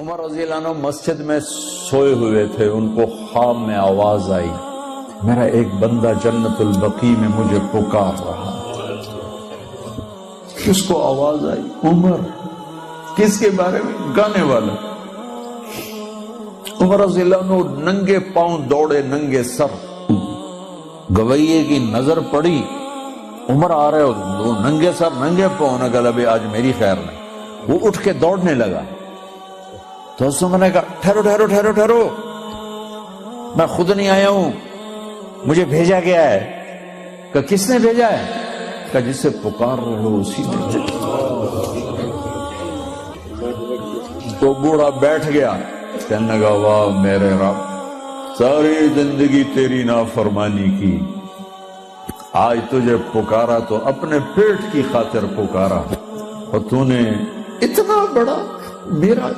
عمر رضی اللہ عنہ مسجد میں سوئے ہوئے تھے، ان کو خواب میں آواز آئی، میرا ایک بندہ جنت البقیع میں مجھے پکار رہا۔ کس کو آواز آئی؟ عمر۔ کس کے بارے میں؟ گانے والا۔ عمر رضی اللہ عنہ ننگے پاؤں دوڑے، ننگے سر، گویے کی نظر پڑی، عمر آ رہے ہو، ننگے سر ننگے پاؤں، نے کہا ابھی آج میری خیر نہیں۔ وہ اٹھ کے دوڑنے لگا تو اس نے کہا ٹھہرو ٹھہرو ٹھہرو ٹھہرو، میں خود نہیں آیا ہوں، مجھے بھیجا گیا ہے۔ کہ کس نے بھیجا ہے؟ کہ جسے پکار رہے ہو اسی نے بھیجا۔ تو بوڑھا بیٹھ گیا، کہنے لگا واہ میرے رب، ساری زندگی تیری نافرمانی کی، آج تجھے پکارا تو اپنے پیٹ کی خاطر پکارا، اور تو نے اتنا بڑا میرا